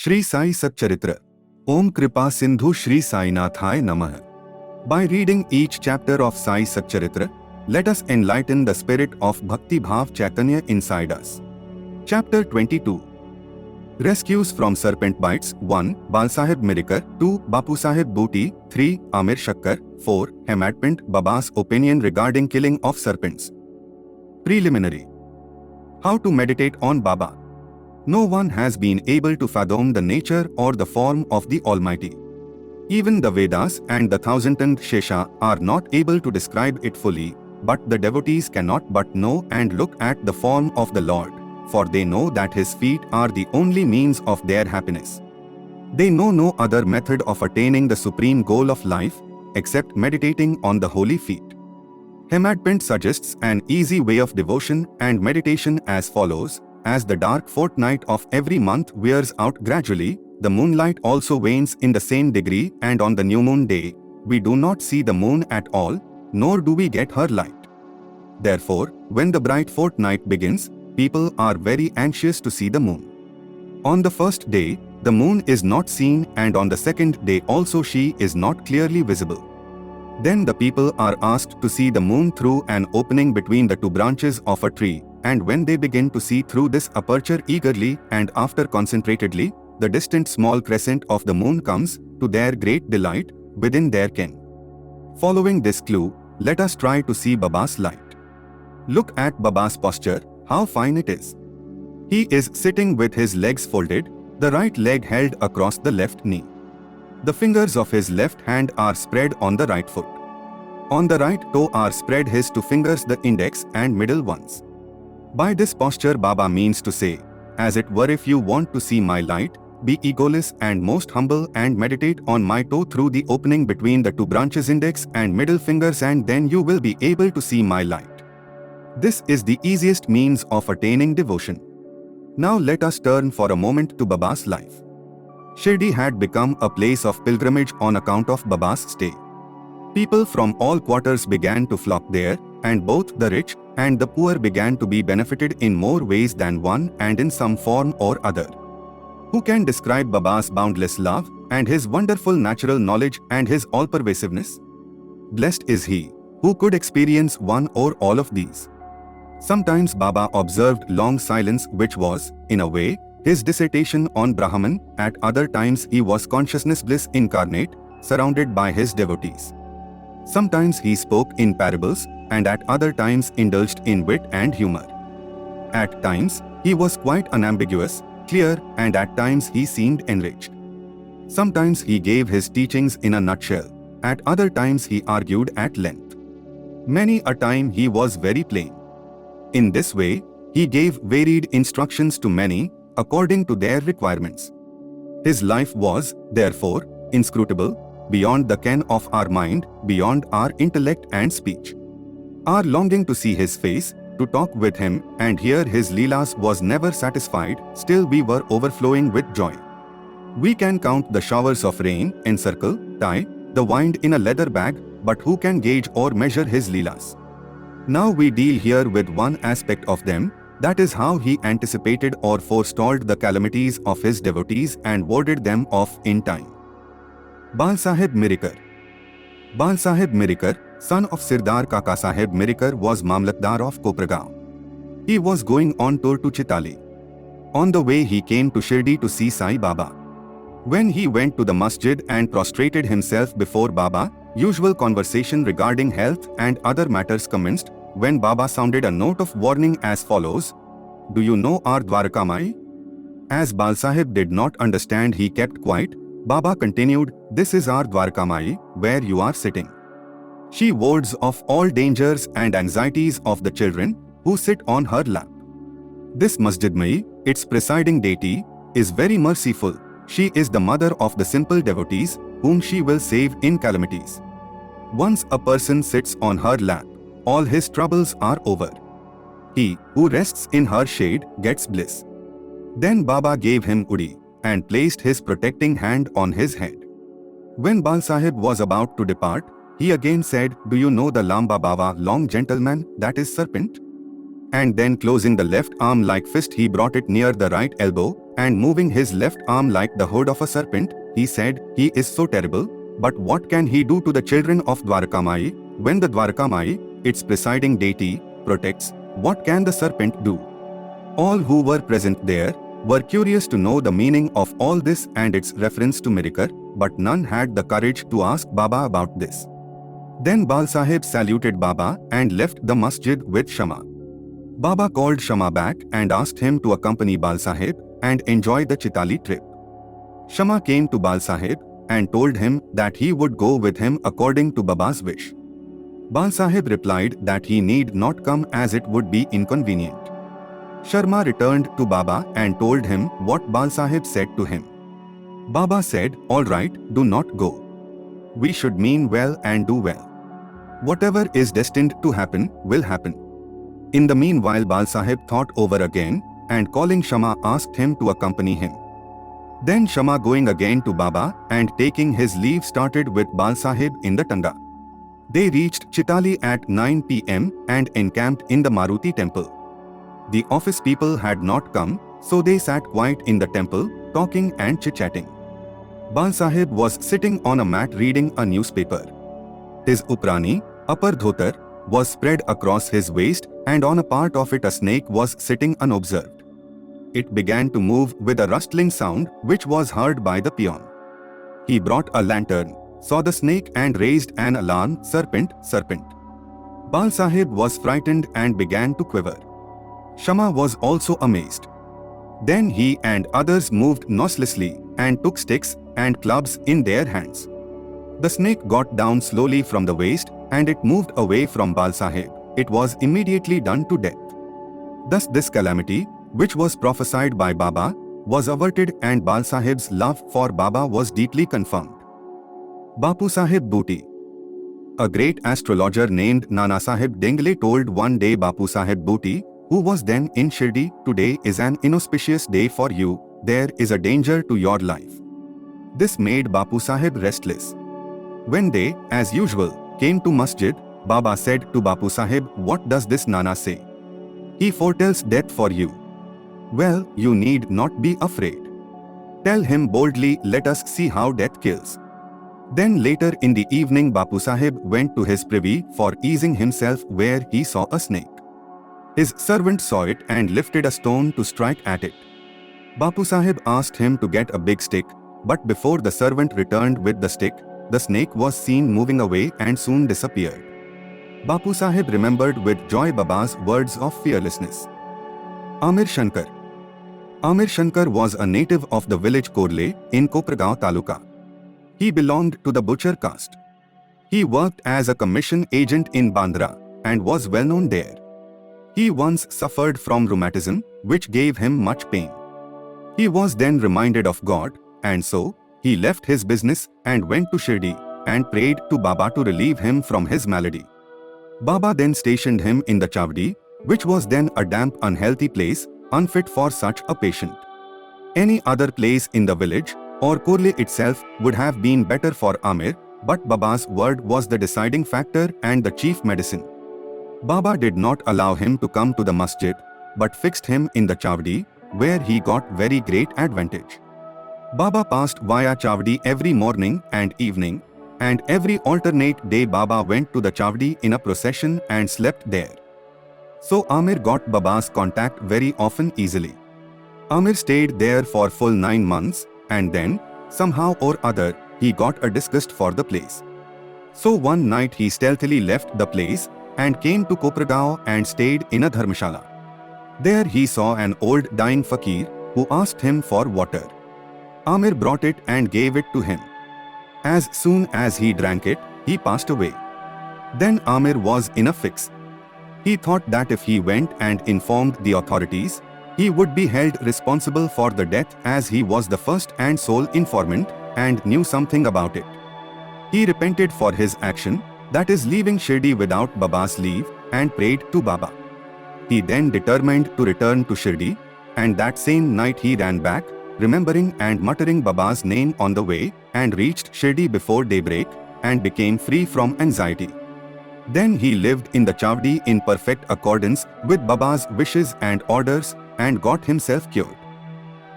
Shri Sai Satcharitra. Om Kripa Sindhu Shri Sai Nathaya Namah. By reading each chapter of Sai Satcharitra, let us enlighten the spirit of Bhakti Bhav Chaitanya inside us. Chapter 22. Rescues from Serpent Bites. 1. Balsahib Mirikar. 2. Bapu Sahib Booty. 3. Amir Shakkar. 4. Hemadpint Baba's opinion regarding killing of serpents. Preliminary. How to meditate on Baba. No one has been able to fathom the nature or the form of the Almighty. Even the Vedas and the thousand-tongued Shesha are not able to describe it fully, but the devotees cannot but know and look at the form of the Lord, for they know that His feet are the only means of their happiness. They know no other method of attaining the supreme goal of life, except meditating on the holy feet. Hemadpint suggests an easy way of devotion and meditation as follows. As the dark fortnight of every month wears out gradually, the moonlight also wanes in the same degree, and on the new moon day, we do not see the moon at all, nor do we get her light. Therefore, when the bright fortnight begins, people are very anxious to see the moon. On the first day, the moon is not seen, and on the second day also she is not clearly visible. Then the people are asked to see the moon through an opening between the two branches of a tree, and when they begin to see through this aperture eagerly and after concentratedly, the distant small crescent of the moon comes, to their great delight, within their ken. Following this clue, let us try to see Baba's light. Look at Baba's posture, how fine it is. He is sitting with his legs folded, the right leg held across the left knee. The fingers of his left hand are spread on the right foot. On the right toe are spread his two fingers, the index and middle ones. By this posture, Baba means to say, as it were, if you want to see my light, be egoless and most humble and meditate on my toe through the opening between the two branches, index and middle fingers, and then you will be able to see my light. This is the easiest means of attaining devotion. Now let us turn for a moment to Baba's life. Shirdi had become a place of pilgrimage on account of Baba's stay. People from all quarters began to flock there, and both the rich and the poor began to be benefited in more ways than one and in some form or other. Who can describe Baba's boundless love and His wonderful natural knowledge and His all-pervasiveness? Blessed is he who could experience one or all of these. Sometimes Baba observed long silence, which was, in a way, his dissertation on Brahman. At other times he was consciousness bliss incarnate, surrounded by his devotees. Sometimes he spoke in parables, and at other times indulged in wit and humor. At times, he was quite unambiguous, clear, and at times he seemed enriched. Sometimes he gave his teachings in a nutshell, at other times he argued at length. Many a time he was very plain. In this way, he gave varied instructions to many, according to their requirements. His life was, therefore, inscrutable, beyond the ken of our mind, beyond our intellect and speech. Our longing to see his face, to talk with him, and hear his leelas was never satisfied, still we were overflowing with joy. We can count the showers of rain, encircle, tie, the wind in a leather bag, but who can gauge or measure his leelas? Now we deal here with one aspect of them, that is how he anticipated or forestalled the calamities of his devotees and warded them off in time. Balsahib Mirikar. Balsahib Mirikar, son of Sirdar Kaka Sahib Mirikar, was Mamlatdar of Kopragaon. He was going on tour to Chitali. On the way he came to Shirdi to see Sai Baba. When he went to the masjid and prostrated himself before Baba, usual conversation regarding health and other matters commenced, when Baba sounded a note of warning as follows: "Do you know our Dwarakamai?" As Balsahib did not understand, he kept quiet. Baba continued, "This is our Dwarakamai, where you are sitting. She wards off all dangers and anxieties of the children who sit on her lap. This Masjid Mai, its presiding deity, is very merciful. She is the mother of the simple devotees, whom she will save in calamities. Once a person sits on her lap, all his troubles are over. He who rests in her shade gets bliss." Then Baba gave him Udi and placed his protecting hand on his head. When Balsahib was about to depart, he again said, "Do you know the Lamba Baba, long gentleman, that is serpent?" and then closing the left arm like fist, he brought it near the right elbow, and moving his left arm like the hood of a serpent, he said, "He is so terrible, but what can he do to the children of Dwarakamai? When the Dwarakamai, its presiding deity, protects, what can the serpent do?" All who were present there were curious to know the meaning of all this and its reference to miracle, but none had the courage to ask Baba about this. Then Bal Sahib saluted Baba and left the masjid with Shama. Baba called Shama back and asked him to accompany Bal Sahib and enjoy the Chitali trip. Shama came to Bal Sahib and told him that he would go with him according to Baba's wish. Bal Sahib replied that he need not come as it would be inconvenient. Sharma returned to Baba and told him what Bal Sahib said to him. Baba said, "All right, do not go. We should mean well and do well. Whatever is destined to happen will happen." In the meanwhile, Bal Sahib thought over again and calling Shama asked him to accompany him. Then Shama going again to Baba and taking his leave started with Bal Sahib in the Tanga. They reached Chitali at 9 p.m. and encamped in the Maruti temple. The office people had not come, so they sat quiet in the temple, talking and chit-chatting. Bal Sahib was sitting on a mat reading a newspaper. His uprani, upper dhotar, was spread across his waist, and on a part of it a snake was sitting unobserved. It began to move with a rustling sound which was heard by the peon. He brought a lantern, saw the snake and raised an alarm, "Serpent, serpent." Bal Sahib was frightened and began to quiver. Shama was also amazed. Then he and others moved noiselessly and took sticks and clubs in their hands. The snake got down slowly from the waist and it moved away from Bal Sahib. It was immediately done to death. Thus this calamity, which was prophesied by Baba, was averted and Bal Sahib's love for Baba was deeply confirmed. Bapu Sahib Booty. A great astrologer named Nana Sahib Dingle told one day Bapu Sahib Booty, who was then in Shirdi, "Today is an inauspicious day for you, there is a danger to your life." This made Bapu Sahib restless. When they, as usual, came to masjid, Baba said to Bapu Sahib, "What does this Nana say? He foretells death for you. Well, you need not be afraid. Tell him boldly, let us see how death kills." Then later in the evening Bapu Sahib went to his privy for easing himself, where he saw a snake. His servant saw it and lifted a stone to strike at it. Bapu Sahib asked him to get a big stick, but before the servant returned with the stick, the snake was seen moving away and soon disappeared. Bapu Sahib remembered with joy Baba's words of fearlessness. Amir Shankar. Amir Shankar was a native of the village Korle in Kopragaon Taluka. He belonged to the butcher caste. He worked as a commission agent in Bandra and was well known there. He once suffered from rheumatism, which gave him much pain. He was then reminded of God, and so he left his business and went to Shirdi and prayed to Baba to relieve him from his malady. Baba then stationed him in the Chavdi, which was then a damp, unhealthy place, unfit for such a patient. Any other place in the village or Korle itself would have been better for Amir, but Baba's word was the deciding factor and the chief medicine. Baba did not allow him to come to the masjid, but fixed him in the Chavdi, where he got very great advantage. Baba passed via Chavdi every morning and evening, and every alternate day Baba went to the Chavdi in a procession and slept there. So Amir got Baba's contact very often easily. Amir stayed there for full 9 months, and then, somehow or other, he got a disgust for the place. So one night he stealthily left the place and came to Kopragaon and stayed in a dharmashala. There he saw an old dying fakir who asked him for water. Amir brought it and gave it to him. As soon as he drank it, he passed away. Then Amir was in a fix. He thought that if he went and informed the authorities, he would be held responsible for the death, as he was the first and sole informant and knew something about it. He repented for his action, that is leaving Shirdi without Baba's leave, and prayed to Baba. He then determined to return to Shirdi, and that same night he ran back, remembering and muttering Baba's name on the way, and reached Shirdi before daybreak and became free from anxiety. Then he lived in the Chavdi in perfect accordance with Baba's wishes and orders and got himself cured.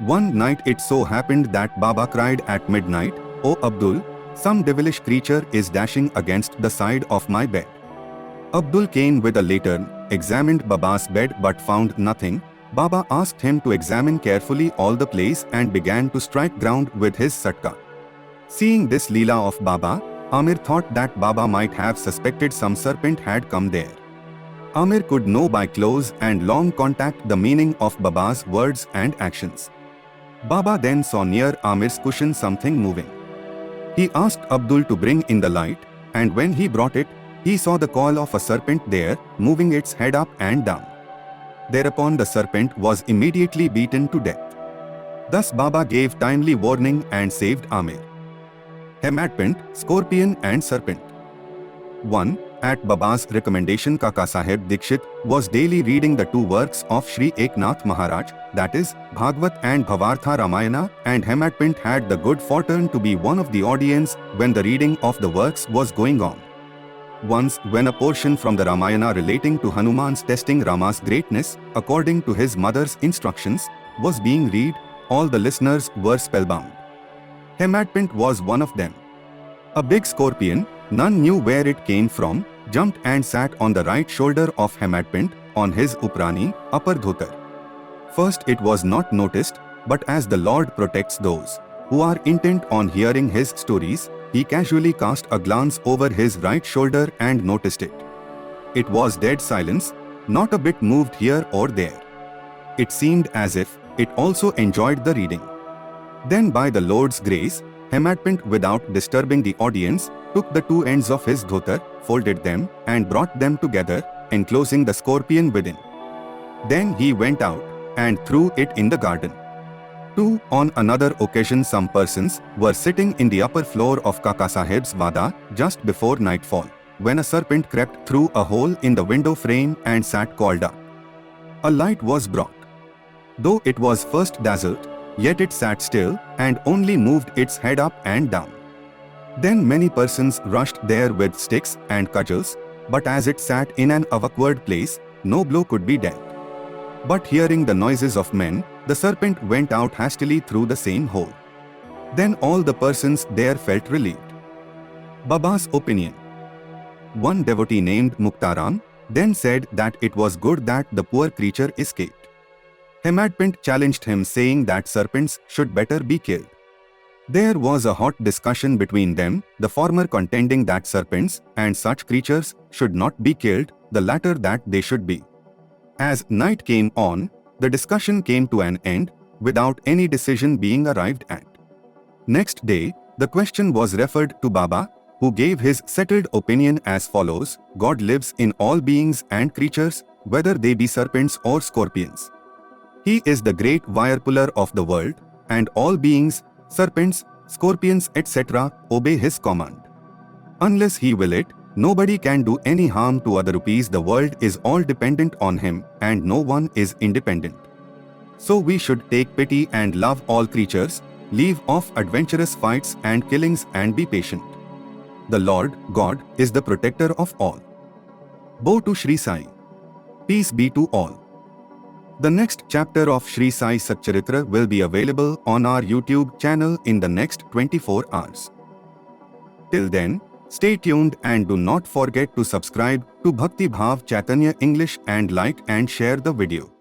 One night it so happened that Baba cried at midnight, "O Abdul, some devilish creature is dashing against the side of my bed." Abdul came with a lantern, examined Baba's bed but found nothing. Baba asked him to examine carefully all the place and began to strike ground with his satka. Seeing this leela of Baba, Amir thought that Baba might have suspected some serpent had come there. Amir could know by close and long contact the meaning of Baba's words and actions. Baba then saw near Amir's cushion something moving. He asked Abdul to bring in the light, and when he brought it, he saw the coil of a serpent there, moving its head up and down. Thereupon the serpent was immediately beaten to death. Thus Baba gave timely warning and saved Amir. Hematpint, Scorpion and Serpent. 1. At Baba's recommendation, Kaka Saheb Dikshit was daily reading the two works of Shri Eknath Maharaj, that is, Bhagvat and Bhavartha Ramayana, and Hematpint had the good fortune to be one of the audience when the reading of the works was going on. Once, when a portion from the Ramayana relating to Hanuman's testing Rama's greatness, according to his mother's instructions, was being read, all the listeners were spellbound. Hematpint was one of them. A big scorpion, none knew where it came from, jumped and sat on the right shoulder of Hematpint, on his uprani, upper dhotar. First it was not noticed, but as the Lord protects those who are intent on hearing his stories, he casually cast a glance over his right shoulder and noticed it. It was dead silence, not a bit moved here or there. It seemed as if it also enjoyed the reading. Then by the Lord's grace, Hematpint, without disturbing the audience, took the two ends of his dhotar, folded them, and brought them together, enclosing the scorpion within. Then he went out and threw it in the garden. 2. On another occasion some persons were sitting in the upper floor of Kaka Saheb's Vada just before nightfall, when a serpent crept through a hole in the window frame and sat coiled up. A light was brought. Though it was first dazzled, yet it sat still and only moved its head up and down. Then many persons rushed there with sticks and cudgels, but as it sat in an awkward place, no blow could be dealt. But hearing the noises of men, the serpent went out hastily through the same hole. Then all the persons there felt relieved. Baba's opinion. One devotee named Muktaram then said that it was good that the poor creature escaped. Hematpint challenged him, saying that serpents should better be killed. There was a hot discussion between them, the former contending that serpents and such creatures should not be killed, the latter that they should be. As night came on, the discussion came to an end, without any decision being arrived at. Next day, the question was referred to Baba, who gave his settled opinion as follows: God lives in all beings and creatures, whether they be serpents or scorpions. He is the great Whirlpooler of the world, and all beings, serpents, scorpions, etc., obey his command. Unless he will it, nobody can do any harm to other. The world is all dependent on him, and no one is independent. So we should take pity and love all creatures, leave off adventurous fights and killings, and be patient. The Lord, God, is the protector of all. Bow to Shri Sai. Peace be to all. The next chapter of Shri Sai Satcharitra will be available on our YouTube channel in the next 24 hours. Till then, stay tuned and do not forget to subscribe to Bhakti Bhav Chaitanya English and like and share the video.